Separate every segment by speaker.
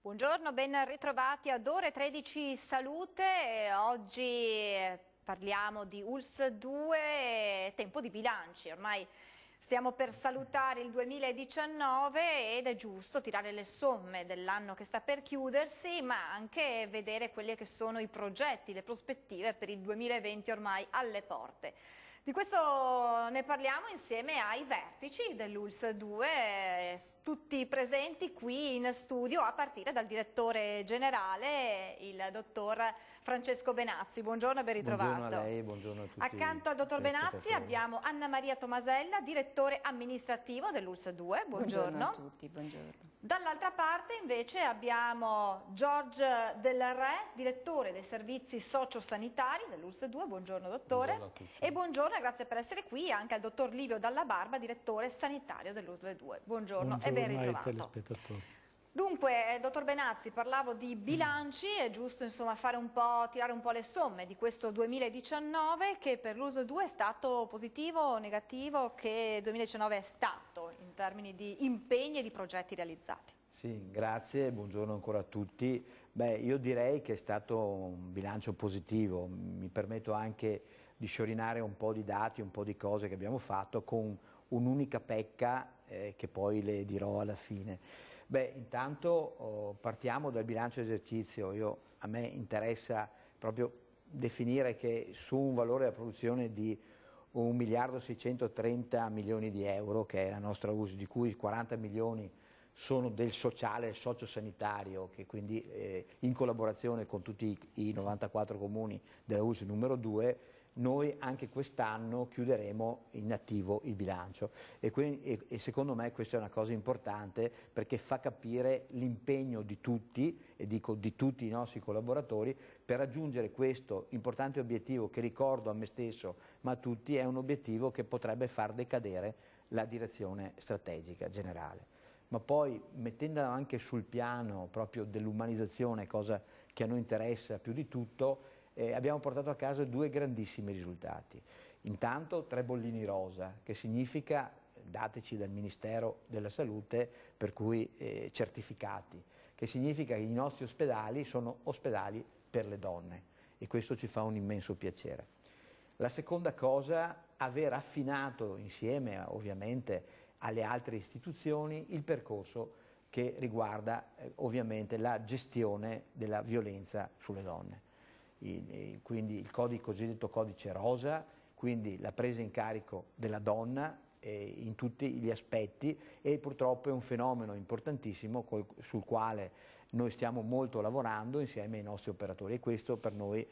Speaker 1: Buongiorno, ben ritrovati ad Ore 13 Salute. Oggi parliamo di ULSS 2, tempo di bilanci. Ormai stiamo per salutare il 2019 ed è giusto tirare le somme dell'anno che sta per chiudersi, ma anche vedere quelli che sono i progetti, le prospettive per il 2020 ormai alle porte. Di questo ne parliamo insieme ai vertici dell'ULSS 2, tutti presenti qui in studio, a partire dal direttore generale, il dottor Francesco Benazzi. Buongiorno e ben ritrovato.
Speaker 2: Buongiorno a lei, buongiorno a tutti.
Speaker 1: Accanto al dottor Benazzi abbiamo Anna Maria Tomasella, direttore amministrativo dell'ULSS 2. Buongiorno.
Speaker 3: Buongiorno a tutti, buongiorno.
Speaker 1: Dall'altra parte invece abbiamo Giorgio Del Re, direttore dei servizi sociosanitari dell'ULSS 2. Buongiorno dottore.
Speaker 2: Buongiorno a tutti.
Speaker 1: E buongiorno e grazie per essere qui anche al dottor Livio Dalla Barba, direttore sanitario dell'ULSS 2. Buongiorno e ben ritrovato.
Speaker 4: Ai telespettatori.
Speaker 1: Dunque, dottor Benazzi, parlavo di bilanci, è giusto insomma tirare un po' le somme di questo 2019 che per l'ULSS 2 è stato positivo o negativo, che 2019 è stato in termini di impegni e di progetti realizzati.
Speaker 2: Sì, grazie, buongiorno ancora a tutti. Beh, io direi che è stato un bilancio positivo, mi permetto anche di sciorinare un po' di dati, un po' di cose che abbiamo fatto con un'unica pecca che poi le dirò alla fine. Beh, intanto partiamo dal bilancio esercizio. A me interessa proprio definire che su un valore della produzione di 1.630 milioni di euro, che è la nostra ULSS, di cui 40 milioni sono del sociale e sociosanitario, che quindi in collaborazione con tutti i 94 comuni della ULSS numero 2, noi anche quest'anno chiuderemo in attivo il bilancio e secondo me questa è una cosa importante perché fa capire l'impegno di tutti, e dico di tutti i nostri collaboratori, per raggiungere questo importante obiettivo che, ricordo a me stesso ma a tutti, è un obiettivo che potrebbe far decadere la direzione strategica generale. Ma poi mettendola anche sul piano proprio dell'umanizzazione, cosa che a noi interessa più di tutto, abbiamo portato a casa due grandissimi risultati. Intanto 3 bollini rosa, che significa, dateci dal Ministero della Salute, per cui certificati, che significa che i nostri ospedali sono ospedali per le donne e questo ci fa un immenso piacere. La seconda cosa, aver affinato insieme ovviamente alle altre istituzioni il percorso che riguarda ovviamente la gestione della violenza sulle donne. Quindi il cosiddetto codice rosa, quindi la presa in carico della donna in tutti gli aspetti, e purtroppo è un fenomeno importantissimo sul quale noi stiamo molto lavorando insieme ai nostri operatori e questo per noi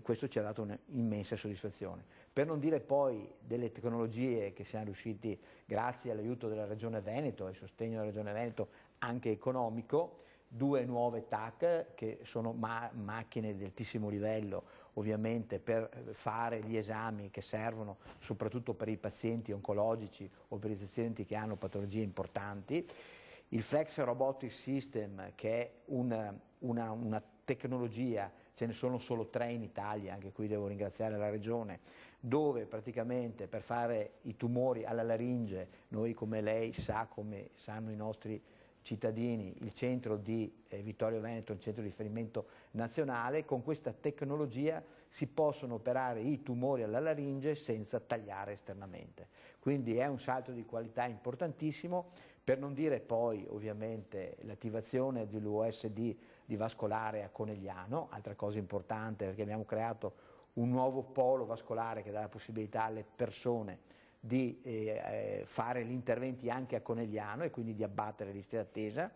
Speaker 2: questo ci ha dato un'immensa soddisfazione. Per non dire poi delle tecnologie che siamo riusciti, grazie all'aiuto della Regione Veneto e al sostegno della Regione Veneto anche economico, 2 nuove TAC che sono macchine di altissimo livello ovviamente per fare gli esami che servono soprattutto per i pazienti oncologici o per i pazienti che hanno patologie importanti. Il Flex Robotic System, che è una tecnologia, ce ne sono solo 3 in Italia, anche qui devo ringraziare la Regione, dove praticamente per fare i tumori alla laringe, noi come lei sa, come sanno i nostri cittadini, il centro di Vittorio Veneto è un centro di riferimento nazionale, con questa tecnologia si possono operare i tumori alla laringe senza tagliare esternamente. Quindi è un salto di qualità importantissimo, per non dire poi ovviamente l'attivazione dell'USD di vascolare a Conegliano, altra cosa importante perché abbiamo creato un nuovo polo vascolare che dà la possibilità alle persone di fare gli interventi anche a Conegliano e quindi di abbattere le liste d'attesa.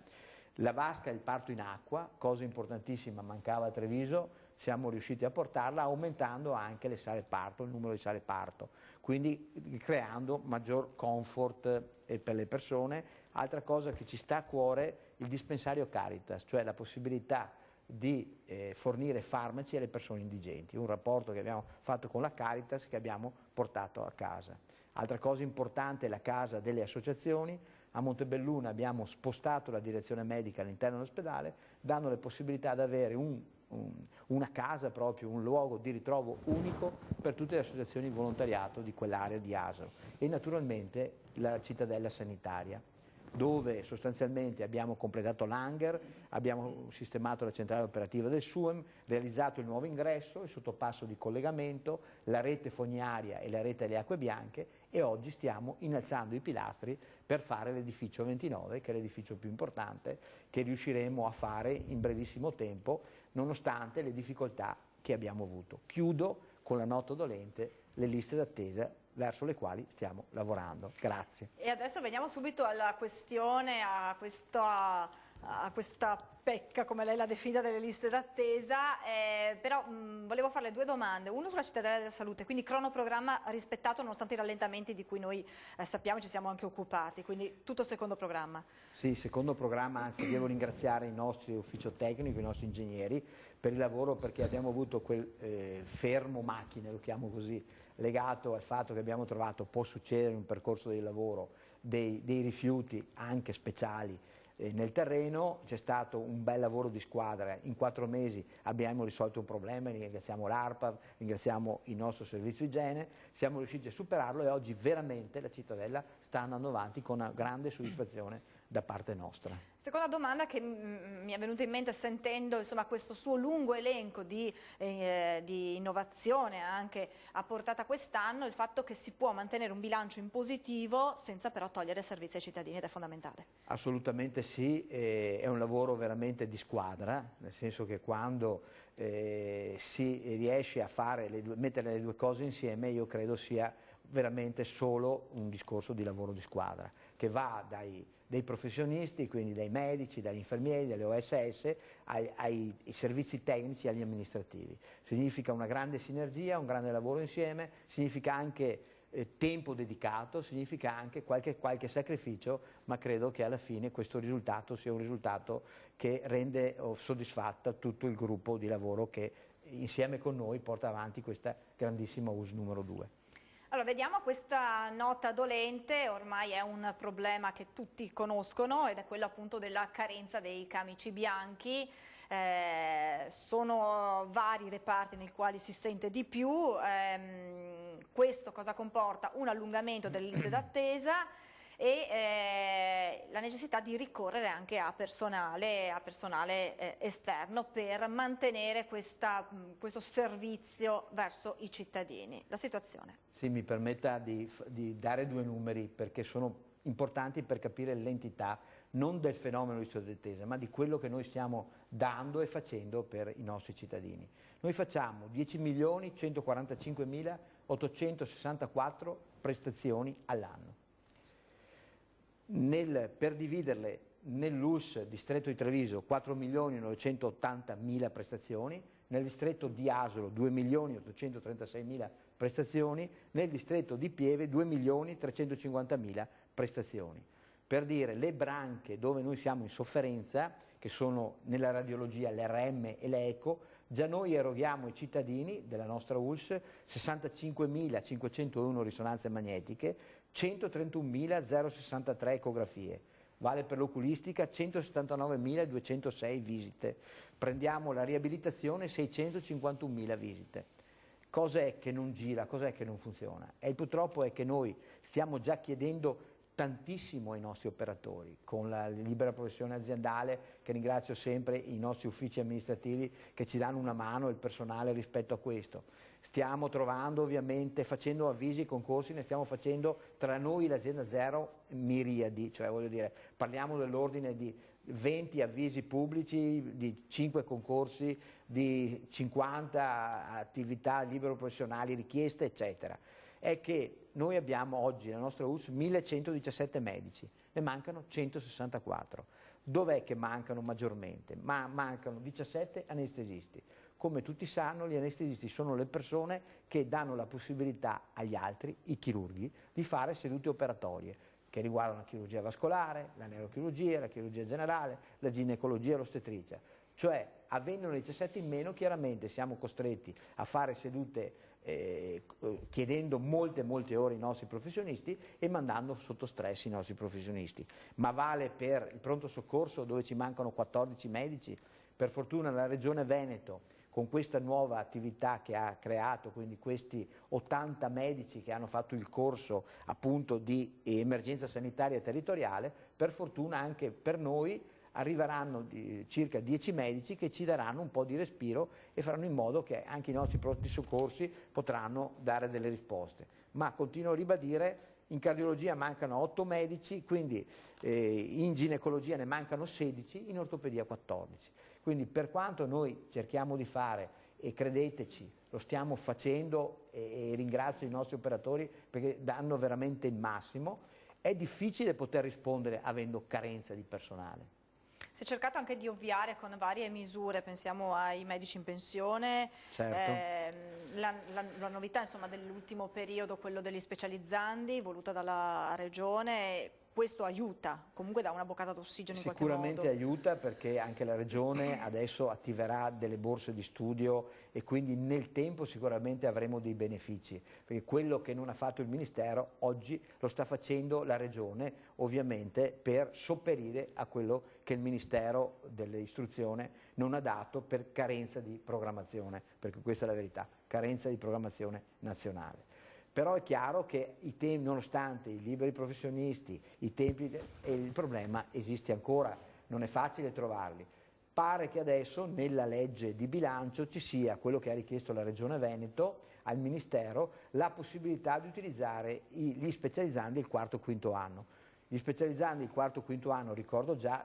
Speaker 2: La vasca e il parto in acqua, cosa importantissima, mancava a Treviso, siamo riusciti a portarla aumentando anche le sale parto, il numero di sale parto, quindi creando maggior comfort per le persone. Altra cosa che ci sta a cuore, il dispensario Caritas, cioè la possibilità di fornire farmaci alle persone indigenti, un rapporto che abbiamo fatto con la Caritas che abbiamo portato a casa. Altra cosa importante è la casa delle associazioni. A Montebelluna abbiamo spostato la direzione medica all'interno dell'ospedale, dando le possibilità di avere una casa proprio, un luogo di ritrovo unico per tutte le associazioni di volontariato di quell'area di Asolo e naturalmente la cittadella sanitaria. dove sostanzialmente abbiamo completato l'hangar, abbiamo sistemato la centrale operativa del SUEM, realizzato il nuovo ingresso, il sottopasso di collegamento, la rete fognaria e la rete delle acque bianche, e oggi stiamo innalzando i pilastri per fare l'edificio 29, che è l'edificio più importante che riusciremo a fare in brevissimo tempo, nonostante le difficoltà che abbiamo avuto. Chiudo con la nota dolente: le liste d'attesa verso le quali stiamo lavorando. Grazie.
Speaker 1: E adesso veniamo subito alla questione, a questa pecca, come lei l'ha definita, delle liste d'attesa, però volevo farle due domande, una sulla cittadella della salute, quindi cronoprogramma rispettato nonostante i rallentamenti di cui noi sappiamo e ci siamo anche occupati, quindi tutto secondo programma.
Speaker 2: Sì, secondo programma, anzi devo ringraziare il nostro ufficio tecnico, i nostri ingegneri per il lavoro, perché abbiamo avuto quel fermo macchine, lo chiamo così, legato al fatto che abbiamo trovato, può succedere in un percorso di lavoro, dei rifiuti anche speciali nel terreno. C'è stato un bel lavoro di squadra, in 4 mesi abbiamo risolto un problema, ringraziamo l'ARPA, ringraziamo il nostro servizio igiene, siamo riusciti a superarlo e oggi veramente la cittadella sta andando avanti con una grande soddisfazione da parte nostra.
Speaker 1: Seconda domanda che mi è venuta in mente sentendo insomma, questo suo lungo elenco di innovazione anche apportata quest'anno, il fatto che si può mantenere un bilancio in positivo senza però togliere servizi ai cittadini, ed è fondamentale.
Speaker 2: Assolutamente sì, è un lavoro veramente di squadra, nel senso che quando si riesce a mettere le due cose insieme, io credo sia veramente solo un discorso di lavoro di squadra, che va dai professionisti, quindi dai medici, dagli infermieri, dalle OSS, ai servizi tecnici e agli amministrativi. Significa una grande sinergia, un grande lavoro insieme, significa anche tempo dedicato, significa anche qualche sacrificio, ma credo che alla fine questo risultato sia un risultato che rende soddisfatta tutto il gruppo di lavoro che insieme con noi porta avanti questa grandissima US numero 2.
Speaker 1: Allora, vediamo questa nota dolente, ormai è un problema che tutti conoscono ed è quello appunto della carenza dei camici bianchi. Sono vari reparti nei quali si sente di più, questo cosa comporta? Un allungamento delle liste d'attesa e la necessità di ricorrere anche a personale esterno per mantenere questo servizio verso i cittadini. La situazione?
Speaker 2: Sì, mi permetta di dare 2 numeri perché sono importanti per capire l'entità non del fenomeno di lista d'attesa, ma di quello che noi stiamo dando e facendo per i nostri cittadini. Noi facciamo 10.145.864 prestazioni all'anno. Per dividerle nell'US distretto di Treviso 4.980.000 prestazioni, nel distretto di Asolo 2.836.000 prestazioni, nel distretto di Pieve 2.350.000 prestazioni. Per dire, le branche dove noi siamo in sofferenza, che sono nella radiologia l'RM e l'ECO, già noi eroghiamo ai cittadini della nostra ULS 65.501 risonanze magnetiche, 131.063 ecografie, vale per l'oculistica 179.206 visite, prendiamo la riabilitazione 651.000 visite. Cos'è che non gira, cos'è che non funziona? E purtroppo è che noi stiamo già chiedendo tantissimo ai nostri operatori, con la libera professione aziendale, che ringrazio sempre i nostri uffici amministrativi che ci danno una mano, il personale rispetto a questo. Stiamo trovando ovviamente, facendo avvisi, concorsi, ne stiamo facendo tra noi l'azienda zero miriadi, cioè voglio dire, parliamo dell'ordine di 20 avvisi pubblici, di 5 concorsi, di 50 attività libero professionali richieste, eccetera. È che noi abbiamo oggi nella nostra US 1117 medici, ne mancano 164. Dov'è che mancano maggiormente? Mancano 17 anestesisti. Come tutti sanno, gli anestesisti sono le persone che danno la possibilità agli altri, i chirurghi, di fare sedute operatorie che riguardano la chirurgia vascolare, la neurochirurgia, la chirurgia generale, la ginecologia e l'ostetricia. Cioè, avendone 17 in meno, chiaramente siamo costretti a fare sedute chiedendo molte ore ai nostri professionisti e mandando sotto stress i nostri professionisti. Ma vale per il pronto soccorso, dove ci mancano 14 medici. Per fortuna la Regione Veneto, con questa nuova attività che ha creato, quindi questi 80 medici che hanno fatto il corso appunto di emergenza sanitaria territoriale, per fortuna anche per noi arriveranno circa 10 medici che ci daranno un po' di respiro e faranno in modo che anche i nostri pronti soccorsi potranno dare delle risposte. Ma continuo a ribadire, in cardiologia mancano 8 medici, quindi in ginecologia ne mancano 16, in ortopedia 14. Quindi per quanto noi cerchiamo di fare, e credeteci, lo stiamo facendo e ringrazio i nostri operatori perché danno veramente il massimo, è difficile poter rispondere avendo carenza di personale.
Speaker 1: Si è cercato anche di ovviare con varie misure, pensiamo ai medici in pensione,
Speaker 2: certo.
Speaker 1: La novità insomma, dell'ultimo periodo, quello degli specializzandi, voluta dalla Regione. Questo aiuta, comunque dà una boccata d'ossigeno in qualche modo.
Speaker 2: Sicuramente aiuta perché anche la Regione adesso attiverà delle borse di studio e quindi nel tempo sicuramente avremo dei benefici, perché quello che non ha fatto il Ministero oggi lo sta facendo la Regione, ovviamente per sopperire a quello che il Ministero dell'Istruzione non ha dato per carenza di programmazione, perché questa è la verità, carenza di programmazione nazionale. Però è chiaro che i tempi, nonostante i liberi professionisti, i tempi, il problema esiste ancora, non è facile trovarli. Pare che adesso nella legge di bilancio ci sia quello che ha richiesto la Regione Veneto al Ministero, la possibilità di utilizzare gli specializzandi il quarto e quinto anno. Gli specializzandi il quarto e quinto anno, ricordo già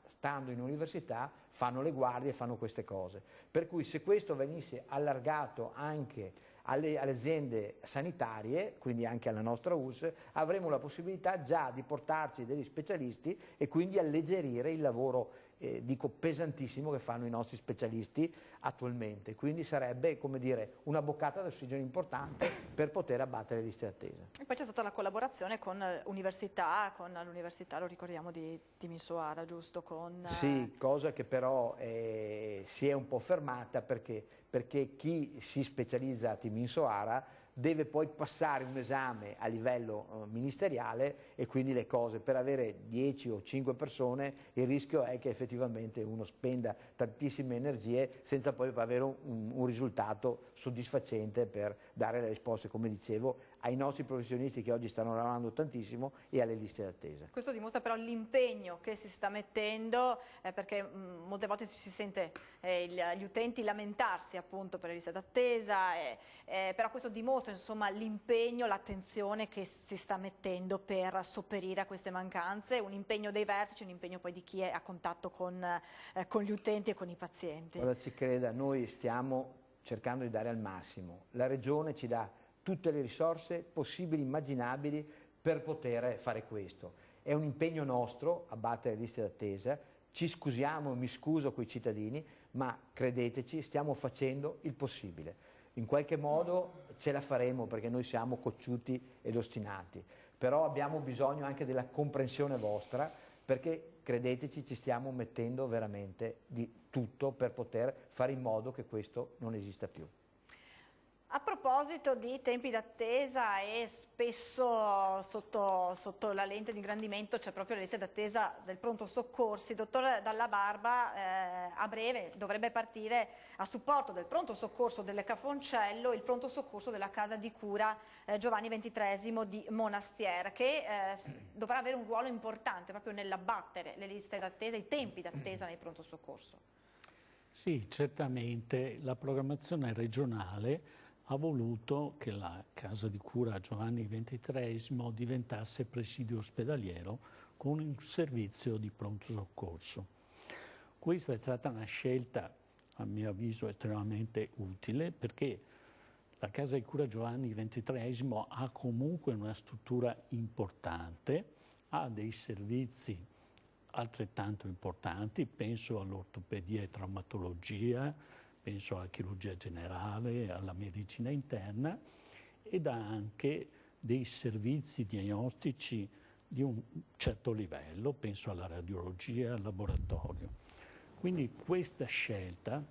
Speaker 2: stando in università fanno le guardie e fanno queste cose. Per cui se questo venisse allargato anche alle aziende sanitarie, quindi anche alla nostra ULSS, avremo la possibilità già di portarci degli specialisti e quindi alleggerire il lavoro, dico pesantissimo, che fanno i nostri specialisti attualmente. Quindi sarebbe, come dire, una boccata d'ossigeno importante per poter abbattere le liste d'attesa.
Speaker 1: E poi c'è stata la collaborazione con l'università, lo ricordiamo di Timisoara, giusto?
Speaker 2: Sì, cosa che però si è un po' fermata perché chi si specializza a Timisoara deve poi passare un esame a livello ministeriale e quindi le cose, per avere 10 o 5 persone il rischio è che effettivamente uno spenda tantissime energie senza poi avere un risultato soddisfacente per dare le risposte, come dicevo, ai nostri professionisti che oggi stanno lavorando tantissimo e alle liste d'attesa.
Speaker 1: Questo dimostra però l'impegno che si sta mettendo, perché molte volte si sente gli utenti lamentarsi appunto per le liste d'attesa, però questo dimostra insomma l'impegno, l'attenzione che si sta mettendo per sopperire a queste mancanze, un impegno dei vertici, un impegno poi di chi è a contatto con gli utenti e con i pazienti.
Speaker 2: Guarda, ci creda, noi stiamo cercando di dare al massimo, la Regione ci dà tutte le risorse possibili, immaginabili per poter fare questo. È un impegno nostro abbattere le liste d'attesa, ci scusiamo, mi scuso con i cittadini, ma credeteci, stiamo facendo il possibile. In qualche modo ce la faremo perché noi siamo cocciuti ed ostinati, però abbiamo bisogno anche della comprensione vostra perché credeteci ci stiamo mettendo veramente di tutto per poter fare in modo che questo non esista più.
Speaker 1: A proposito di tempi d'attesa e spesso sotto la lente di ingrandimento c'è proprio la lista d'attesa del pronto soccorsi, dottor Dalla Barba, a breve dovrebbe partire a supporto del pronto soccorso delle Cafoncello il pronto soccorso della casa di cura Giovanni XXIII di Monastier, che dovrà avere un ruolo importante proprio nell'abbattere le liste d'attesa, i tempi d'attesa nel pronto soccorso.
Speaker 3: Sì, certamente la programmazione regionale ha voluto che la casa di cura Giovanni XXIII diventasse presidio ospedaliero con un servizio di pronto soccorso. Questa è stata una scelta, a mio avviso, estremamente utile perché la casa di cura Giovanni XXIII ha comunque una struttura importante, ha dei servizi altrettanto importanti, penso all'ortopedia e traumatologia, penso alla chirurgia generale, alla medicina interna ed ha anche dei servizi diagnostici di un certo livello, penso alla radiologia, al laboratorio. Quindi questa scelta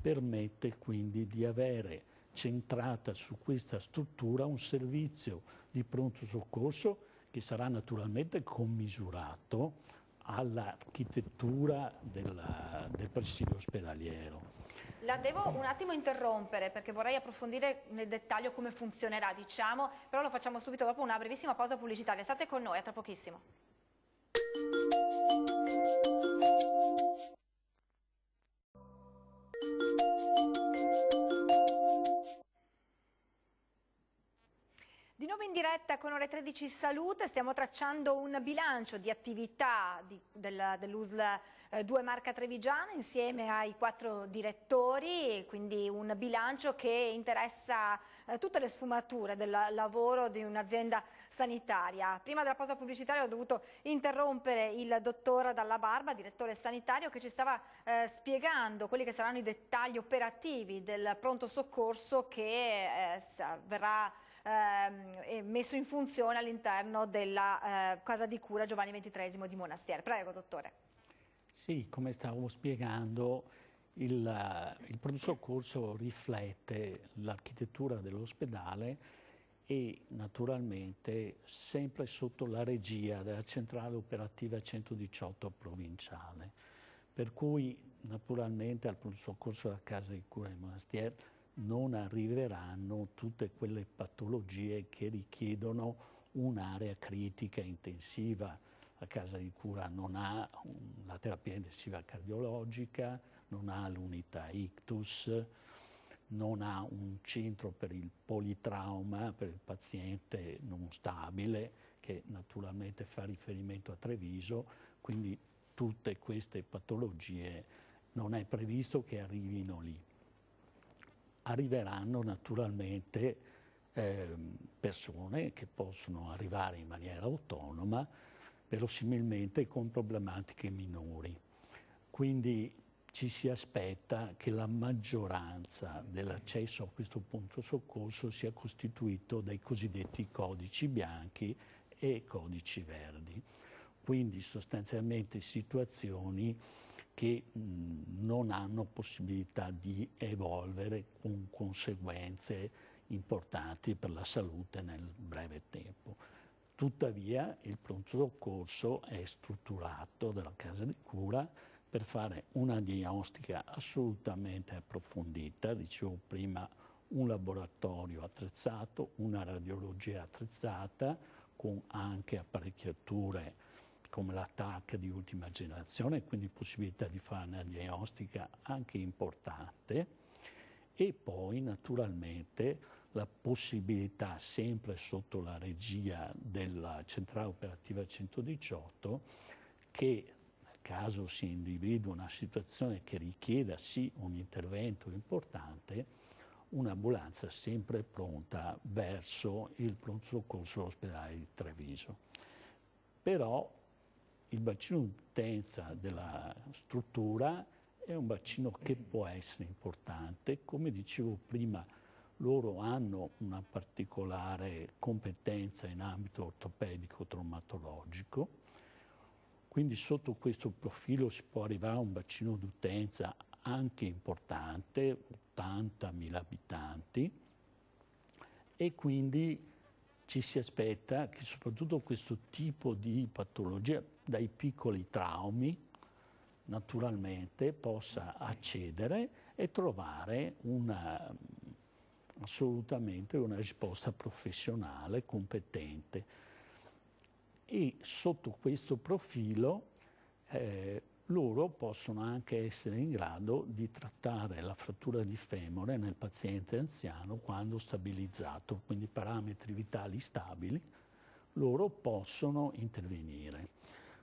Speaker 3: permette quindi di avere centrata su questa struttura un servizio di pronto soccorso che sarà naturalmente commisurato all'architettura del presidio ospedaliero.
Speaker 1: La devo un attimo interrompere perché vorrei approfondire nel dettaglio come funzionerà, diciamo, però lo facciamo subito dopo una brevissima pausa pubblicitaria. State con noi, a tra pochissimo. Di nuovo in diretta con Ore 13 Salute, stiamo tracciando un bilancio di attività dell'USL 2 Marca Trevigiana insieme ai 4 direttori, quindi un bilancio che interessa tutte le sfumature del lavoro di un'azienda sanitaria. Prima della pausa pubblicitaria ho dovuto interrompere il dottor Dalla Barba, direttore sanitario, che ci stava spiegando quelli che saranno i dettagli operativi del pronto soccorso che verrà messo in funzione all'interno della casa di cura Giovanni XXIII di Monastiere. Prego, dottore.
Speaker 3: Sì, come stavo spiegando, il pronto soccorso riflette l'architettura dell'ospedale e naturalmente sempre sotto la regia della centrale operativa 118 provinciale. Per cui naturalmente al pronto soccorso della casa di cura di Monastiere non arriveranno tutte quelle patologie che richiedono un'area critica intensiva. La casa di cura non ha la terapia intensiva cardiologica, non ha l'unità ictus, non ha un centro per il politrauma per il paziente non stabile, che naturalmente fa riferimento a Treviso, quindi tutte queste patologie non è previsto che arrivino lì. Arriveranno naturalmente persone che possono arrivare in maniera autonoma, verosimilmente con problematiche minori. Quindi ci si aspetta che la maggioranza dell'accesso a questo pronto soccorso sia costituito dai cosiddetti codici bianchi e codici verdi. Quindi sostanzialmente situazioni che non hanno possibilità di evolvere con conseguenze importanti per la salute nel breve tempo. Tuttavia il pronto soccorso è strutturato dalla casa di cura per fare una diagnostica assolutamente approfondita, dicevo prima un laboratorio attrezzato, una radiologia attrezzata con anche apparecchiature come la TAC di ultima generazione, quindi possibilità di fare una diagnostica anche importante, e poi naturalmente la possibilità, sempre sotto la regia della centrale operativa 118, che nel caso si individua una situazione che richieda sì un intervento importante, un'ambulanza sempre pronta verso il pronto soccorso dell'ospedale di Treviso. Però il bacino d'utenza della struttura è un bacino che può essere importante. Come dicevo prima, loro hanno una particolare competenza in ambito ortopedico-traumatologico, quindi sotto questo profilo si può arrivare a un bacino d'utenza anche importante, 80.000 abitanti, e quindi ci si aspetta che soprattutto questo tipo di patologia, dai piccoli traumi, naturalmente possa accedere e trovare assolutamente una risposta professionale, competente. E sotto questo profilo loro possono anche essere in grado di trattare la frattura di femore nel paziente anziano quando stabilizzato, quindi parametri vitali stabili, loro possono intervenire.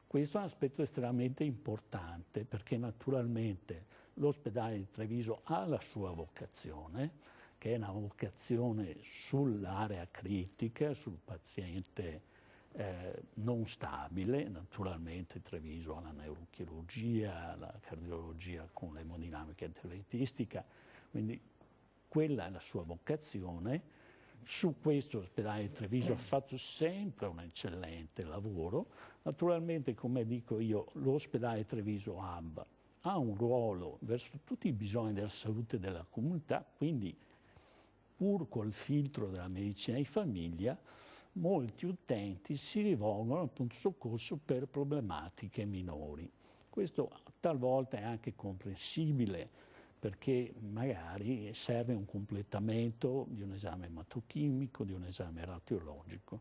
Speaker 3: Questo è un aspetto estremamente importante perché naturalmente l'ospedale di Treviso ha la sua vocazione, che è una vocazione sull'area critica, sul paziente non stabile. Naturalmente Treviso ha la neurochirurgia, la cardiologia con l'emodinamica interventistica, quindi quella è la sua vocazione. Su questo l'ospedale di Treviso ha fatto sempre un eccellente lavoro. Naturalmente, come dico io, l'ospedale di Treviso Hub ha un ruolo verso tutti i bisogni della salute della comunità, quindi pur col filtro della medicina di famiglia, molti utenti si rivolgono al pronto soccorso per problematiche minori. Questo talvolta è anche comprensibile perché magari serve un completamento di un esame ematochimico, di un esame radiologico.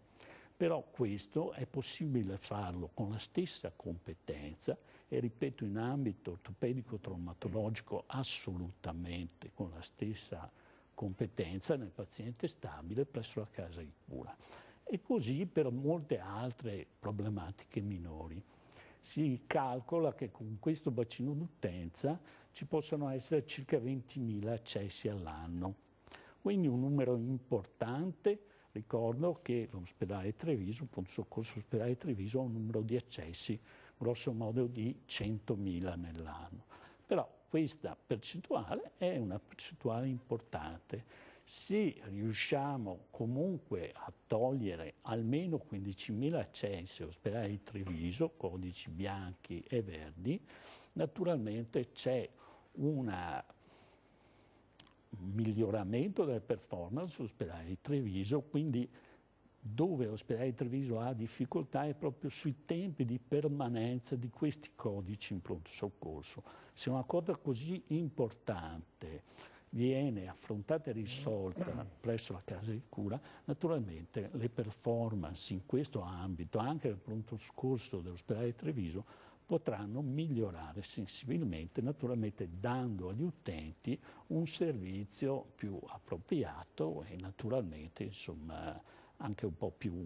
Speaker 3: Però questo è possibile farlo con la stessa competenza e, ripeto, in ambito ortopedico-traumatologico assolutamente con la stessa competenza nel paziente stabile presso la casa di cura. E così per molte altre problematiche minori. Si calcola che con questo bacino d'utenza ci possono essere circa 20.000 accessi all'anno. Quindi un numero importante. Ricordo che l'ospedale Treviso, il pronto soccorso ospedale Treviso, ha un numero di accessi grosso modo di 100.000 nell'anno. Però questa percentuale è una percentuale importante. Se riusciamo comunque a togliere almeno 15.000 accessi all'ospedale di Treviso, codici bianchi e verdi, naturalmente c'è un miglioramento delle performance sull'ospedale di Treviso, quindi dove l'ospedale di Treviso ha difficoltà è proprio sui tempi di permanenza di questi codici in pronto soccorso. Se una cosa così importante viene affrontata e risolta presso la casa di cura, naturalmente le performance in questo ambito, anche nel pronto soccorso dell'ospedale di Treviso, potranno migliorare sensibilmente, naturalmente dando agli utenti un servizio più appropriato e naturalmente, insomma, anche un po' più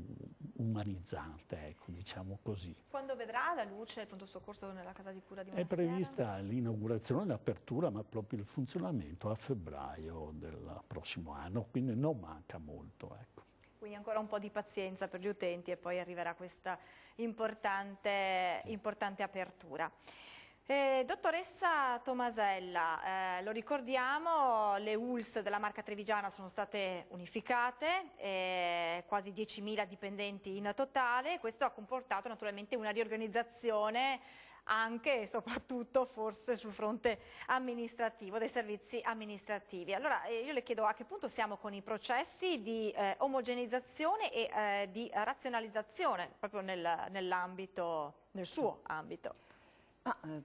Speaker 3: umanizzante, ecco, diciamo così.
Speaker 1: Quando vedrà la luce il pronto soccorso nella casa di cura di Monastero?
Speaker 3: È prevista l'inaugurazione e l'apertura, ma proprio il funzionamento a febbraio del prossimo anno, quindi non manca molto, ecco.
Speaker 1: Quindi ancora un po' di pazienza per gli utenti e poi arriverà questa importante apertura. Dottoressa Tomasella, lo ricordiamo, le ULSS della Marca Trevigiana sono state unificate, quasi 10.000 dipendenti in totale. Questo ha comportato naturalmente una riorganizzazione anche e soprattutto forse sul fronte amministrativo, dei servizi amministrativi. Allora io le chiedo a che punto siamo con i processi di omogeneizzazione e di razionalizzazione proprio nel suo ambito.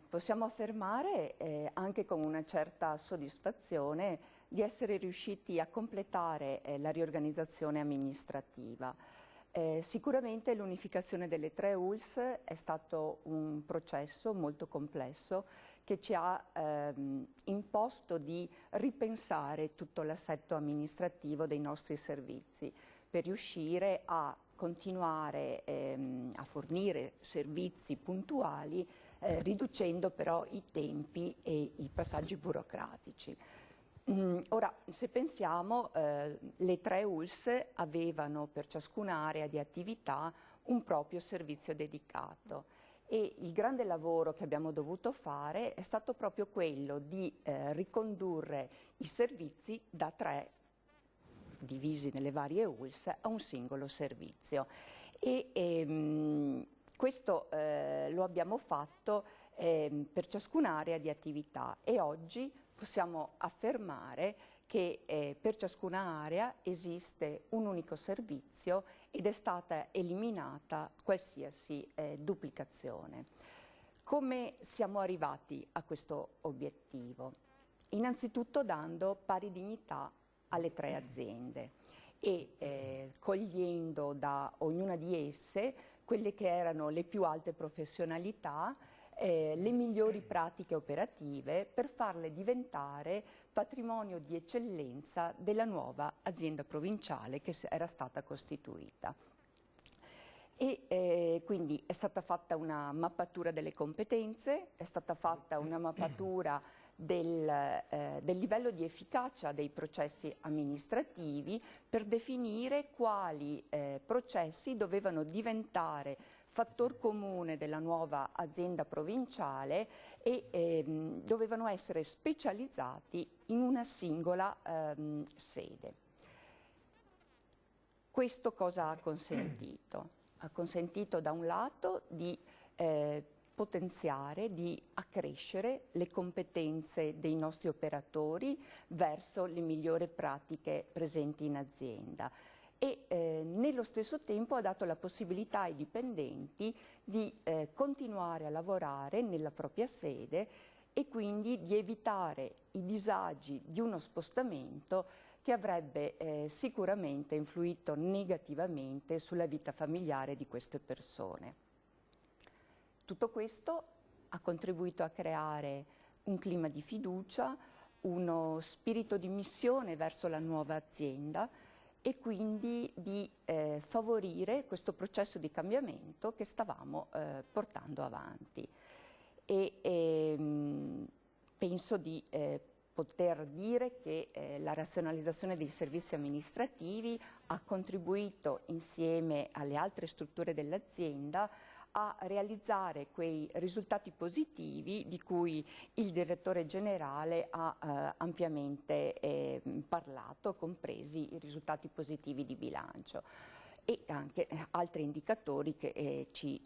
Speaker 4: Possiamo affermare anche con una certa soddisfazione di essere riusciti a completare la riorganizzazione amministrativa. Sicuramente l'unificazione delle 3 ULSS è stato un processo molto complesso che ci ha imposto di ripensare tutto l'assetto amministrativo dei nostri servizi per riuscire a continuare a fornire servizi puntuali riducendo però i tempi e i passaggi burocratici. Ora, se pensiamo, le 3 ULSS avevano per ciascuna area di attività un proprio servizio dedicato e il grande lavoro che abbiamo dovuto fare è stato proprio quello di ricondurre i servizi da 3 divisi nelle varie ULSS a un singolo servizio. Questo lo abbiamo fatto per ciascun'area di attività e oggi possiamo affermare che per ciascuna area esiste un unico servizio ed è stata eliminata qualsiasi duplicazione. Come siamo arrivati a questo obiettivo? Innanzitutto dando pari dignità alle 3 aziende e cogliendo da ognuna di esse quelle che erano le più alte professionalità, le migliori pratiche operative per farle diventare patrimonio di eccellenza della nuova azienda provinciale che era stata costituita. Quindi è stata fatta una mappatura delle competenze, è stata fatta una mappatura del livello di efficacia dei processi amministrativi per definire quali processi dovevano diventare fattor comune della nuova azienda provinciale e dovevano essere specializzati in una singola sede. Questo cosa ha consentito? Ha consentito da un lato di potenziare, di accrescere le competenze dei nostri operatori verso le migliori pratiche presenti in azienda e nello stesso tempo ha dato la possibilità ai dipendenti di continuare a lavorare nella propria sede e quindi di evitare i disagi di uno spostamento che avrebbe sicuramente influito negativamente sulla vita familiare di queste persone. Tutto questo ha contribuito a creare un clima di fiducia, uno spirito di missione verso la nuova azienda e quindi di favorire questo processo di cambiamento che stavamo portando avanti. Penso di poter dire che la razionalizzazione dei servizi amministrativi ha contribuito insieme alle altre strutture dell'azienda a realizzare quei risultati positivi di cui il direttore generale ha ampiamente parlato, compresi i risultati positivi di bilancio e anche altri indicatori che ci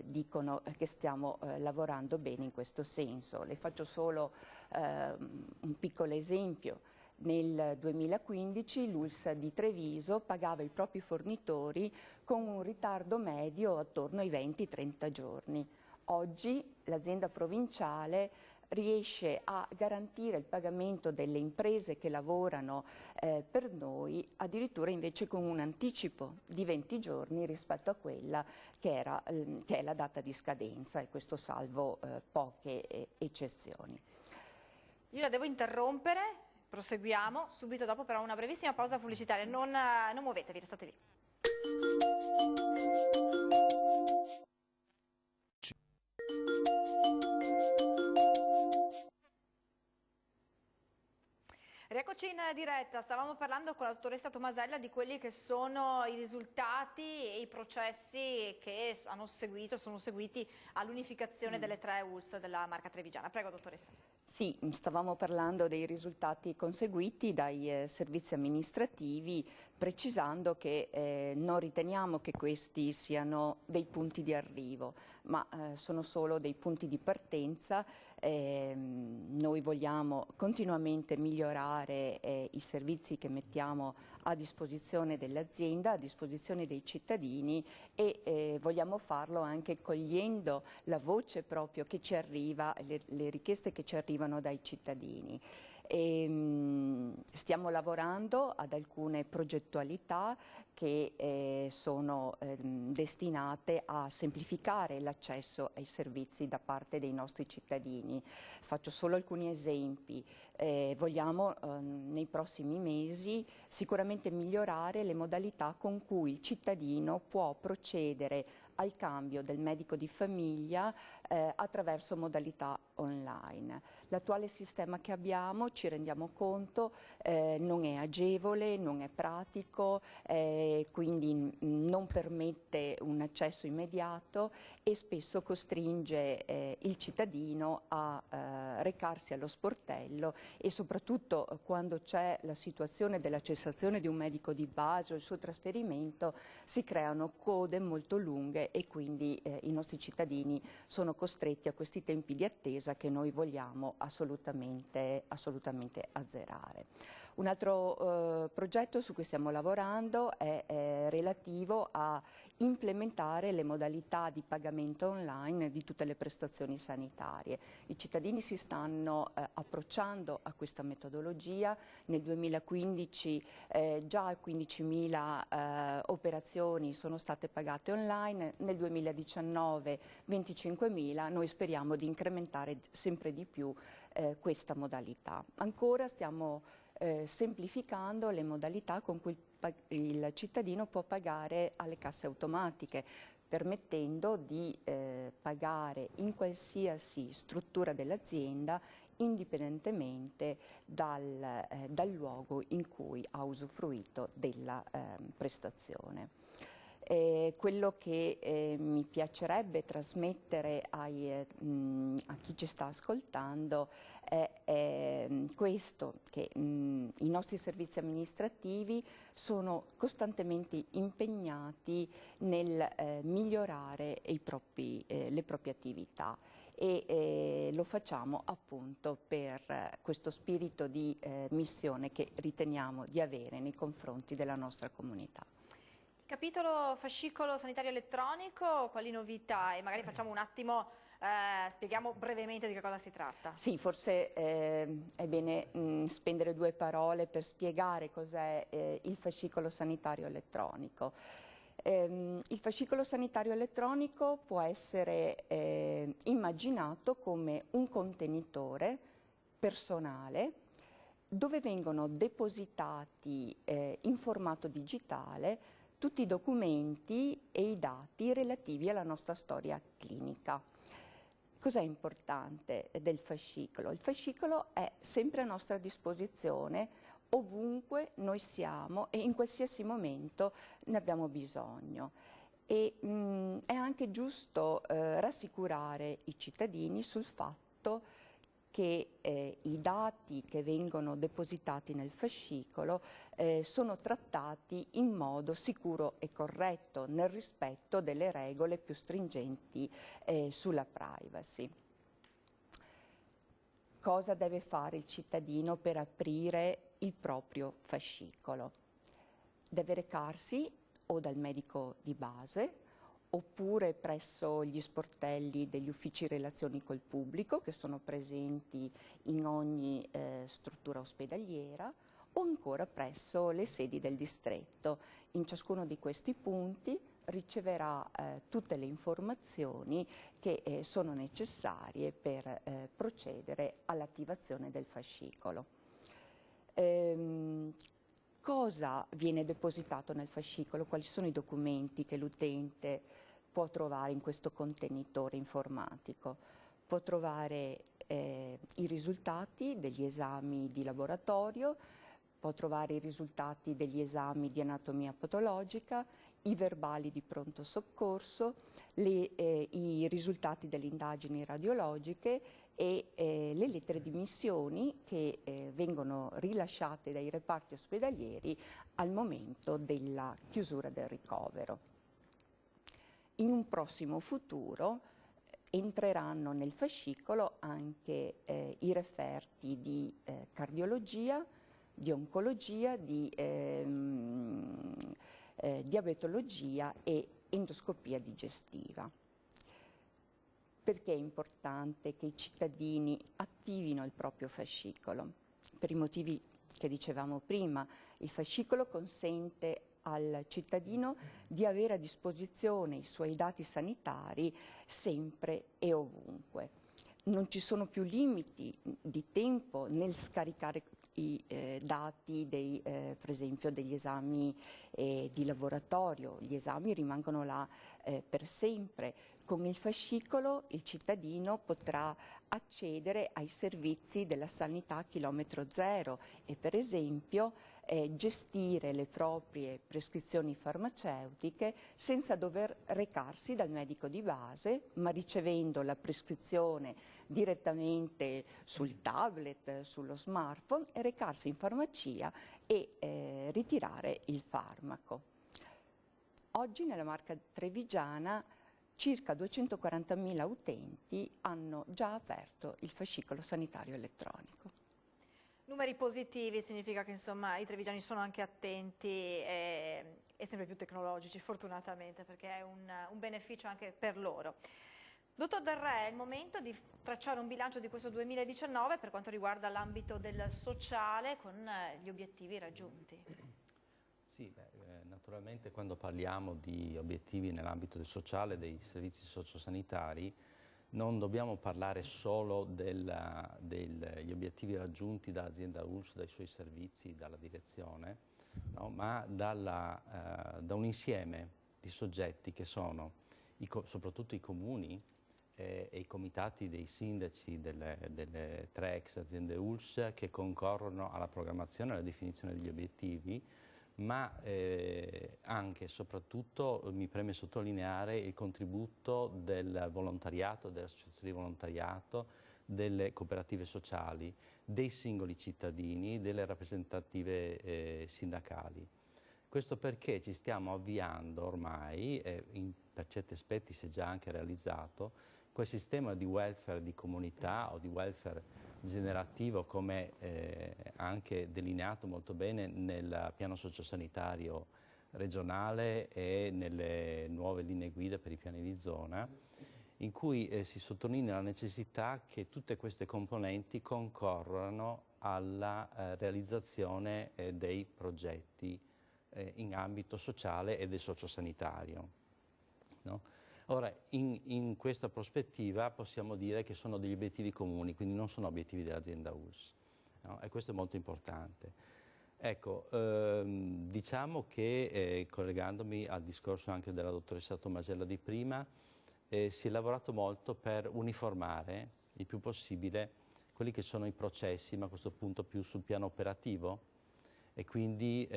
Speaker 4: dicono che stiamo lavorando bene in questo senso. Le faccio solo un piccolo esempio. Nel 2015 l'ULSS di Treviso pagava i propri fornitori con un ritardo medio attorno ai 20-30 giorni. Oggi l'azienda provinciale riesce a garantire il pagamento delle imprese che lavorano per noi addirittura invece con un anticipo di 20 giorni rispetto a quella che è la data di scadenza, e questo salvo poche eccezioni.
Speaker 1: Io la devo interrompere. Proseguiamo subito dopo però una brevissima pausa pubblicitaria, non muovetevi, restate lì. Rieccoci in diretta, stavamo parlando con la dottoressa Tomasella di quelli che sono i risultati e i processi che sono seguiti all'unificazione delle 3 ULSS della Marca Trevigiana. Prego dottoressa.
Speaker 4: Sì, stavamo parlando dei risultati conseguiti dai servizi amministrativi, precisando che non riteniamo che questi siano dei punti di arrivo, ma sono solo dei punti di partenza. Noi vogliamo continuamente migliorare i servizi che mettiamo a disposizione dell'azienda, a disposizione dei cittadini e vogliamo farlo anche cogliendo la voce proprio che ci arriva, le richieste che ci arrivano dai cittadini. Stiamo lavorando ad alcune progettualità che sono destinate a semplificare l'accesso ai servizi da parte dei nostri cittadini. Faccio solo alcuni esempi. Vogliamo nei prossimi mesi sicuramente migliorare le modalità con cui il cittadino può procedere al cambio del medico di famiglia attraverso modalità online. L'attuale sistema che abbiamo, ci rendiamo conto, non è agevole, non è pratico, quindi non permette un accesso immediato e spesso costringe il cittadino a recarsi allo sportello e soprattutto quando c'è la situazione della cessazione di un medico di base o il suo trasferimento si creano code molto lunghe e quindi i nostri cittadini sono costretti a questi tempi di attesa che noi vogliamo assolutamente azzerare. Un altro progetto su cui stiamo lavorando è relativo a implementare le modalità di pagamento online di tutte le prestazioni sanitarie. I cittadini si stanno approcciando a questa metodologia. Nel 2015 già 15.000 operazioni sono state pagate online, nel 2019 25.000, noi speriamo di incrementare sempre di più questa modalità. Ancora stiamo semplificando le modalità con cui il cittadino può pagare alle casse automatiche, permettendo di pagare in qualsiasi struttura dell'azienda indipendentemente dal luogo in cui ha usufruito della prestazione. Quello che mi piacerebbe trasmettere a chi ci sta ascoltando è questo, che i nostri servizi amministrativi sono costantemente impegnati nel migliorare le proprie attività e lo facciamo appunto per questo spirito di missione che riteniamo di avere nei confronti della nostra comunità.
Speaker 1: Capitolo fascicolo sanitario elettronico, quali novità? E magari facciamo un attimo Spieghiamo brevemente di che cosa si tratta.
Speaker 4: Sì, forse è bene spendere due parole per spiegare cos'è il fascicolo sanitario elettronico. Il fascicolo sanitario elettronico può essere immaginato come un contenitore personale dove vengono depositati in formato digitale tutti i documenti e i dati relativi alla nostra storia clinica. Cos'è importante del fascicolo? Il fascicolo è sempre a nostra disposizione ovunque noi siamo e in qualsiasi momento ne abbiamo bisogno. E è anche giusto rassicurare i cittadini sul fatto che i dati che vengono depositati nel fascicolo sono trattati in modo sicuro e corretto, nel rispetto delle regole più stringenti sulla privacy. Cosa deve fare il cittadino per aprire il proprio fascicolo? Deve recarsi o dal medico di base, oppure presso gli sportelli degli uffici relazioni col pubblico che sono presenti in ogni struttura ospedaliera, o ancora presso le sedi del distretto. In ciascuno di questi punti riceverà tutte le informazioni che sono necessarie per procedere all'attivazione del fascicolo. Cosa viene depositato nel fascicolo? Quali sono i documenti che l'utente può trovare in questo contenitore informatico? Può trovare i risultati degli esami di laboratorio, può trovare i risultati degli esami di anatomia patologica, i verbali di pronto soccorso, i risultati delle indagini radiologiche e le lettere di missioni che vengono rilasciate dai reparti ospedalieri al momento della chiusura del ricovero. In un prossimo futuro entreranno nel fascicolo anche i referti di cardiologia, di oncologia, di diabetologia e endoscopia digestiva. Perché è importante che i cittadini attivino il proprio fascicolo? Per i motivi che dicevamo prima, il fascicolo consente al cittadino di avere a disposizione i suoi dati sanitari sempre e ovunque. Non ci sono più limiti di tempo nel scaricare i dati per esempio degli esami di laboratorio. Gli esami rimangono là per sempre. Con il fascicolo il cittadino potrà accedere ai servizi della sanità a chilometro zero e per esempio gestire le proprie prescrizioni farmaceutiche senza dover recarsi dal medico di base, ma ricevendo la prescrizione direttamente sul tablet, sullo smartphone, e recarsi in farmacia e ritirare il farmaco. Oggi nella Marca Trevigiana circa 240.000 utenti hanno già aperto il fascicolo sanitario elettronico.
Speaker 1: Numeri positivi significa che insomma i trevigiani sono anche attenti e sempre più tecnologici, fortunatamente, perché è un beneficio anche per loro. Dottor Del Re, è il momento di tracciare un bilancio di questo 2019 per quanto riguarda l'ambito del sociale con gli obiettivi raggiunti.
Speaker 5: Sì, naturalmente quando parliamo di obiettivi nell'ambito del sociale, dei servizi sociosanitari, non dobbiamo parlare solo degli obiettivi raggiunti dall'azienda ULSS, dai suoi servizi, dalla direzione, no? Ma da un insieme di soggetti che sono soprattutto i comuni e i comitati dei sindaci delle 3 ex aziende ULSS che concorrono alla programmazione e alla definizione degli obiettivi, ma anche e soprattutto mi preme sottolineare il contributo del volontariato, delle associazioni di volontariato, delle cooperative sociali, dei singoli cittadini, delle rappresentative sindacali. Questo perché ci stiamo avviando ormai, per certi aspetti si è già anche realizzato, quel sistema di welfare di comunità o di welfare generativo, come anche delineato molto bene nel piano sociosanitario regionale e nelle nuove linee guida per i piani di zona, in cui si sottolinea la necessità che tutte queste componenti concorrano alla realizzazione dei progetti in ambito sociale e del sociosanitario. No? Ora, in questa prospettiva possiamo dire che sono degli obiettivi comuni, quindi non sono obiettivi dell'azienda ULSS, no? E questo è molto importante. Ecco, diciamo che, collegandomi al discorso anche della dottoressa Tomasella di prima, si è lavorato molto per uniformare il più possibile quelli che sono i processi, ma a questo punto più sul piano operativo, e quindi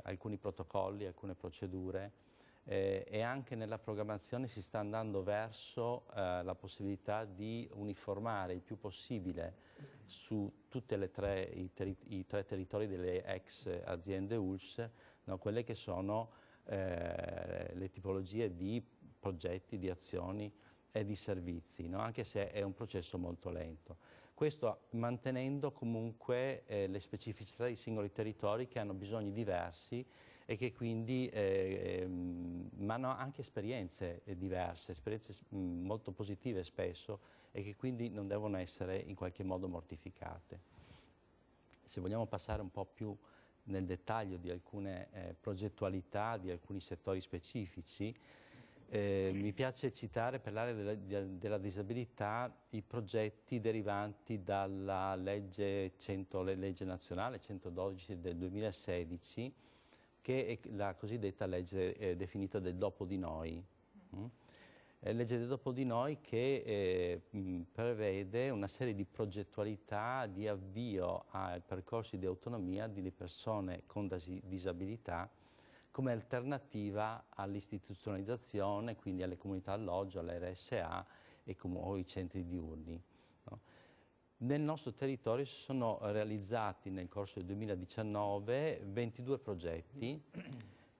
Speaker 5: alcuni protocolli, alcune procedure, e anche nella programmazione si sta andando verso la possibilità di uniformare il più possibile su tutti i tre territori delle ex aziende ULSS, no, quelle che sono le tipologie di progetti, di azioni e di servizi, no? Anche se è un processo molto lento. Questo mantenendo comunque le specificità dei singoli territori che hanno bisogni diversi e che quindi ma hanno anche esperienze diverse, esperienze molto positive spesso e che quindi non devono essere in qualche modo mortificate. Se vogliamo passare un po' più nel dettaglio di alcune progettualità, di alcuni settori specifici, mi piace citare per l'area della disabilità i progetti derivanti dalla legge nazionale 112 del 2016, che è la cosiddetta legge definita del dopo di noi. Legge del dopo di noi che prevede una serie di progettualità di avvio ai percorsi di autonomia delle persone con disabilità come alternativa all'istituzionalizzazione, quindi alle comunità alloggio, alle RSA o ai centri diurni. No? Nel nostro territorio si sono realizzati nel corso del 2019 22 progetti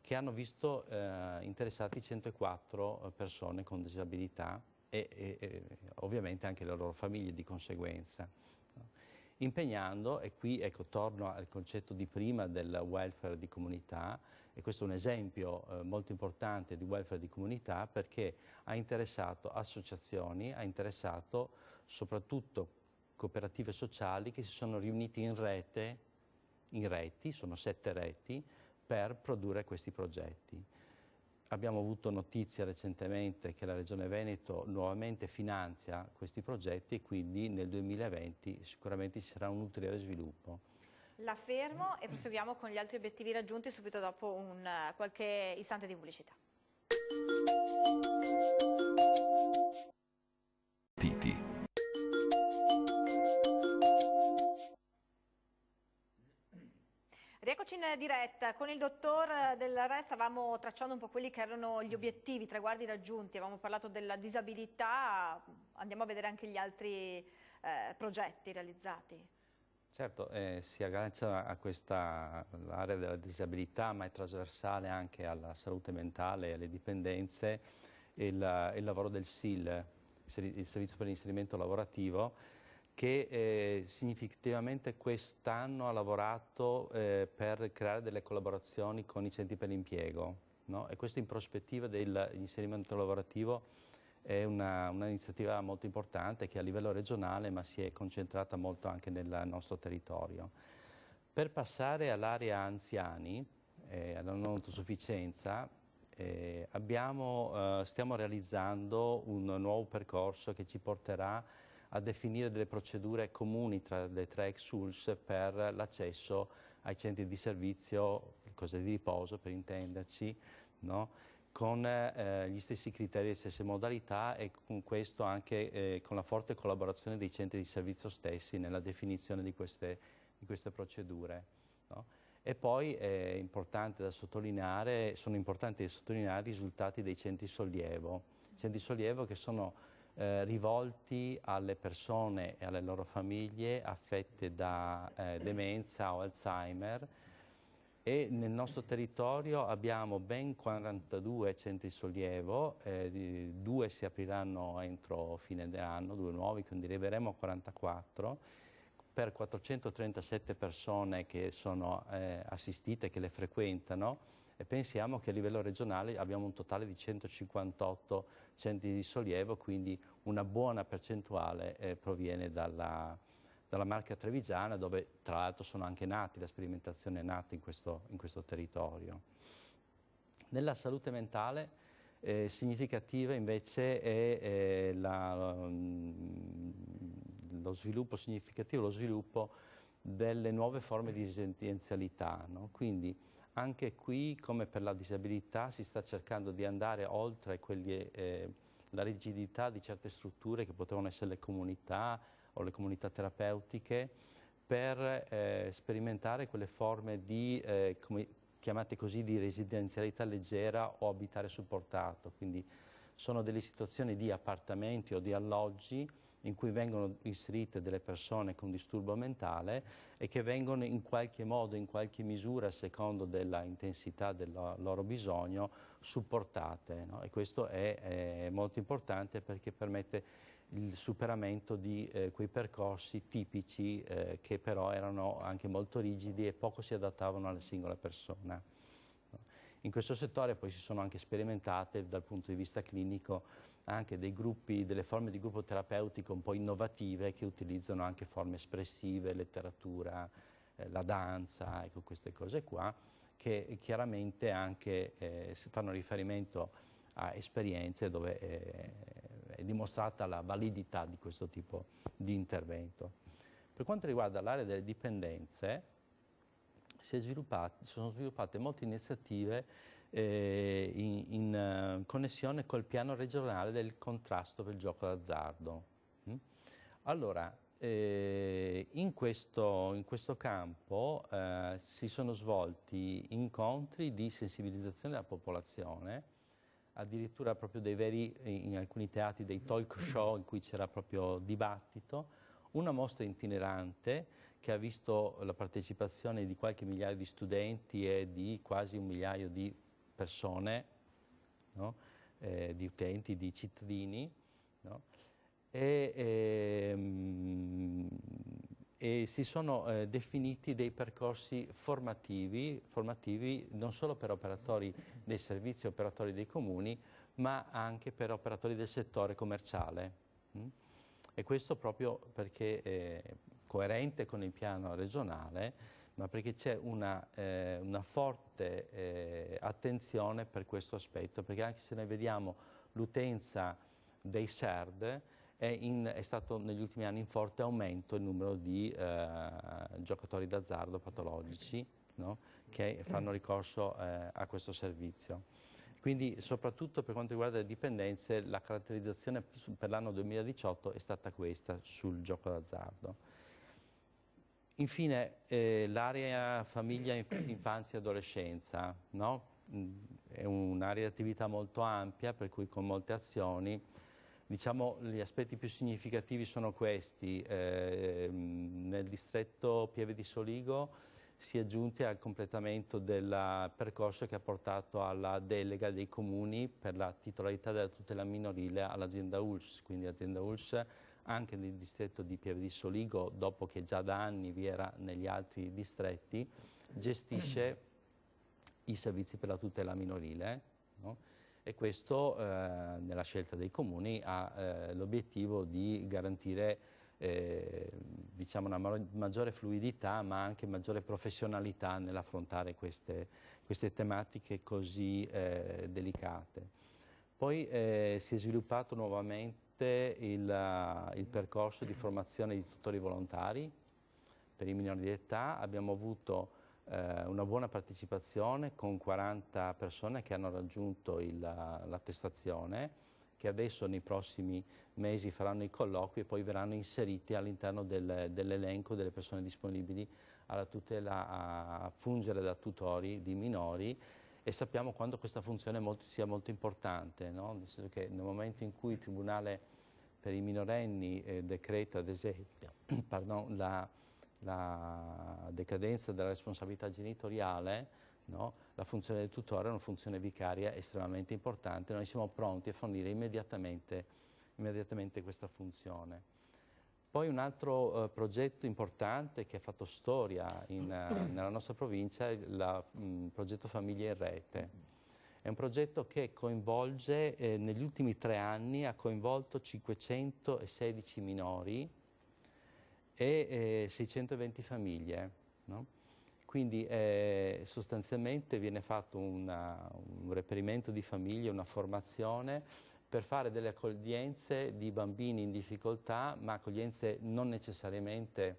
Speaker 5: che hanno visto interessati 104 persone con disabilità e ovviamente anche le loro famiglie di conseguenza. No? Impegnando, e qui ecco, torno al concetto di prima del welfare di comunità, e questo è un esempio molto importante di welfare di comunità perché ha interessato associazioni, ha interessato soprattutto cooperative sociali che si sono riunite in reti, sono 7 reti, per produrre questi progetti. Abbiamo avuto notizia recentemente che la Regione Veneto nuovamente finanzia questi progetti e quindi nel 2020 sicuramente ci sarà un ulteriore sviluppo.
Speaker 1: La fermo e proseguiamo con gli altri obiettivi raggiunti subito dopo qualche istante di pubblicità. Rieccoci in diretta, con il dottor Del Re stavamo tracciando un po' quelli che erano gli obiettivi, i traguardi raggiunti, avevamo parlato della disabilità, andiamo a vedere anche gli altri progetti realizzati.
Speaker 5: Certo, si aggancia a questa area della disabilità, ma è trasversale anche alla salute mentale e alle dipendenze, il lavoro del SIL, il Servizio per l'inserimento lavorativo, che significativamente quest'anno ha lavorato per creare delle collaborazioni con i centri per l'impiego, no? E questo in prospettiva dell'inserimento lavorativo è un'iniziativa molto importante che a livello regionale ma si è concentrata molto anche nel nostro territorio. Per passare all'area anziani, alla non autosufficienza, stiamo realizzando un nuovo percorso che ci porterà a definire delle procedure comuni tra le 3 ex ULSS per l'accesso ai centri di servizio, cose di riposo per intenderci, no? Con gli stessi criteri e le stesse modalità e con questo anche con la forte collaborazione dei centri di servizio stessi nella definizione di queste procedure. No? E poi sono importanti da sottolineare i risultati dei centri sollievo che sono rivolti alle persone e alle loro famiglie affette da demenza o Alzheimer, e nel nostro territorio abbiamo ben 42 centri sollievo, 2 si apriranno entro fine dell'anno, 2 nuovi, quindi arriveremo a 44, per 437 persone che sono assistite, che le frequentano, e pensiamo che a livello regionale abbiamo un totale di 158 centri di sollievo, quindi una buona percentuale proviene dalla Marca Trevigiana, dove tra l'altro sono anche nati, la sperimentazione è nata in questo territorio. Nella salute mentale significativa invece è lo sviluppo delle nuove forme di residenzialità, no? Quindi anche qui, come per la disabilità, si sta cercando di andare oltre la rigidità di certe strutture che potevano essere le comunità o le comunità terapeutiche, per sperimentare quelle forme di, chiamate così, di residenzialità leggera o abitare supportato. Quindi sono delle situazioni di appartamenti o di alloggi in cui vengono inserite delle persone con disturbo mentale e che vengono in qualche modo, in qualche misura, a secondo della intensità del loro bisogno, supportate, no? E questo è molto importante perché permette il superamento di quei percorsi tipici che però erano anche molto rigidi e poco si adattavano alla singola persona. In questo settore poi si sono anche sperimentate dal punto di vista clinico anche delle forme di gruppo terapeutico un po' innovative che utilizzano anche forme espressive, letteratura, la danza, ecco, queste cose qua, che chiaramente anche fanno riferimento a esperienze dove è dimostrata la validità di questo tipo di intervento. Per quanto riguarda l'area delle dipendenze, sono sviluppate molte iniziative in connessione col piano regionale del contrasto del gioco d'azzardo. Allora, in questo campo si sono svolti incontri di sensibilizzazione della popolazione, addirittura proprio in alcuni teatri dei talk show in cui c'era proprio dibattito, una mostra itinerante che ha visto la partecipazione di qualche migliaio di studenti e di quasi 1 migliaio di persone, no? Di utenti, di cittadini, no? E si sono definiti dei percorsi formativi non solo per operatori dei servizi, operatori dei comuni, ma anche per operatori del settore commerciale. E questo proprio perché è coerente con il piano regionale, ma perché c'è una forte attenzione per questo aspetto, perché anche se noi vediamo l'utenza dei SERD, è stato negli ultimi anni in forte aumento il numero di giocatori d'azzardo patologici, no? Che fanno ricorso a questo servizio. Quindi soprattutto per quanto riguarda le dipendenze, la caratterizzazione per l'anno 2018 è stata questa sul gioco d'azzardo. Infine, l'area famiglia, infanzia e adolescenza, no? È un'area di attività molto ampia, per cui con molte azioni. Diciamo, gli aspetti più significativi sono questi. Nel distretto Pieve di Soligo si è giunti al completamento del percorso che ha portato alla delega dei comuni per la titolarità della tutela minorile all'azienda ULSS, quindi azienda ULSS anche nel distretto di Pieve di Soligo, dopo che già da anni vi era negli altri distretti, gestisce i servizi per la tutela minorile, no? E questo nella scelta dei comuni ha l'obiettivo di garantire diciamo una maggiore fluidità ma anche maggiore professionalità nell'affrontare queste tematiche così delicate. Poi si è sviluppato nuovamente il percorso di formazione di tutori volontari per i minori di età. Abbiamo avuto una buona partecipazione con 40 persone che hanno raggiunto l'attestazione, che adesso nei prossimi mesi faranno i colloqui e poi verranno inseriti all'interno dell'elenco delle persone disponibili alla tutela, a fungere da tutori di minori, e sappiamo quanto questa funzione sia molto importante, no? Nel senso che nel momento in cui il Tribunale per i minorenni decreta, ad esempio, la decadenza della responsabilità genitoriale, no? La funzione del tutore è una funzione vicaria estremamente importante. Noi siamo pronti a fornire immediatamente questa funzione. Poi un altro progetto importante che ha fatto storia nella nostra provincia è il progetto Famiglie in Rete. È un progetto che coinvolge, negli ultimi 3 anni, ha coinvolto 516 minori e 620 famiglie, no? Quindi sostanzialmente viene fatto un reperimento di famiglie, una formazione per fare delle accoglienze di bambini in difficoltà, ma accoglienze non necessariamente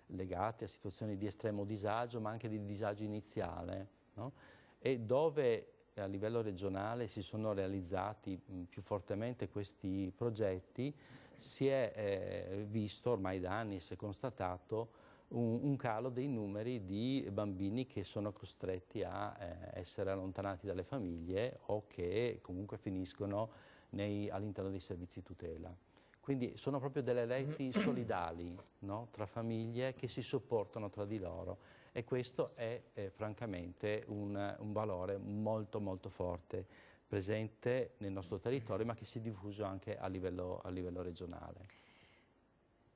Speaker 5: legate a situazioni di estremo disagio, ma anche di disagio iniziale, no? E dove a livello regionale si sono realizzati più fortemente questi progetti, si è visto ormai da anni, si è constatato un calo dei numeri di bambini che sono costretti a essere allontanati dalle famiglie o che comunque finiscono all'interno dei servizi di tutela. Quindi sono proprio delle reti solidali, no? Tra famiglie che si sopportano tra di loro, e questo è francamente un valore molto molto forte, presente nel nostro territorio, ma che si è diffuso anche a livello regionale.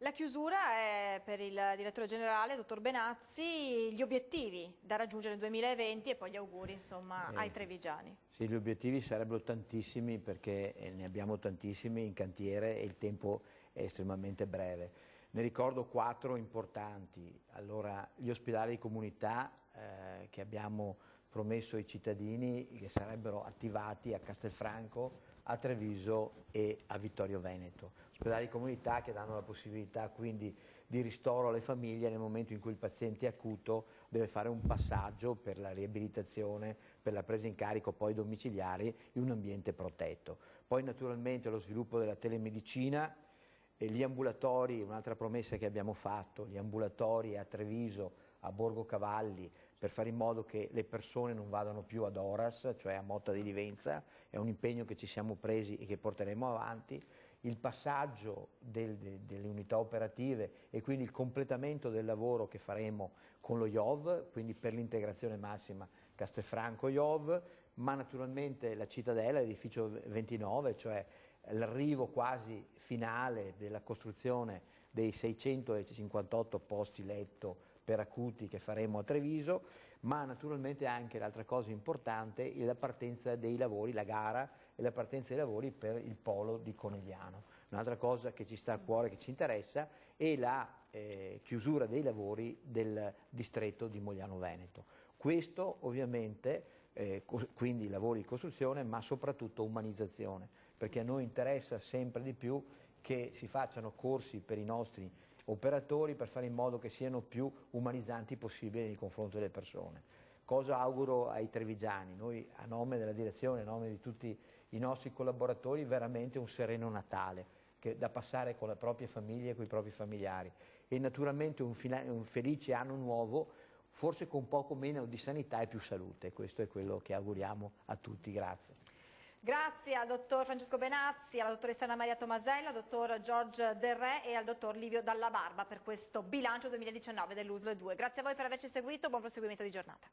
Speaker 1: La chiusura è per il direttore generale, dottor Benazzi, gli obiettivi da raggiungere nel 2020 e poi gli auguri, insomma, ai trevigiani.
Speaker 2: Sì, gli obiettivi sarebbero tantissimi, perché ne abbiamo tantissimi in cantiere e il tempo è estremamente breve. Ne ricordo 4 importanti. Allora, gli ospedali di comunità che abbiamo promesso ai cittadini, che sarebbero attivati a Castelfranco, a Treviso e a Vittorio Veneto. Ospedali di comunità che danno la possibilità quindi di ristoro alle famiglie nel momento in cui il paziente acuto deve fare un passaggio per la riabilitazione, per la presa in carico poi domiciliari in un ambiente protetto. Poi naturalmente lo sviluppo della telemedicina, e gli ambulatori, un'altra promessa che abbiamo fatto, gli ambulatori a Treviso, a Borgo Cavalli, per fare in modo che le persone non vadano più ad Oras, cioè a Motta di Livenza. È un impegno che ci siamo presi e che porteremo avanti. Il passaggio delle unità operative e quindi il completamento del lavoro che faremo con lo IOV, quindi per l'integrazione massima Castelfranco-IOV, ma naturalmente la cittadella, l'edificio 29, cioè l'arrivo quasi finale della costruzione dei 658 posti letto per acuti che faremo a Treviso, ma naturalmente anche l'altra cosa importante è la partenza dei lavori, la gara e la partenza dei lavori per il polo di Conegliano. Un'altra cosa che ci sta a cuore, che ci interessa, è la chiusura dei lavori del distretto di Mogliano Veneto. Questo ovviamente, quindi lavori di costruzione, ma soprattutto umanizzazione, perché a noi interessa sempre di più che si facciano corsi per i nostri operatori per fare in modo che siano più umanizzanti possibili nei confronti delle persone. Cosa auguro ai trevigiani? Noi, a nome della direzione, a nome di tutti i nostri collaboratori, veramente un sereno Natale da passare con le proprie famiglie e con i propri familiari, e naturalmente un felice anno nuovo, forse con poco meno di sanità e più salute. Questo è quello che auguriamo a tutti. Grazie.
Speaker 1: Grazie al dottor Francesco Benazzi, alla dottoressa Anna Maria Tomasella, al dottor George Del Re e al dottor Livio Dalla Barba per questo bilancio 2019 dell'USL 2. Grazie a voi per averci seguito, buon proseguimento di giornata.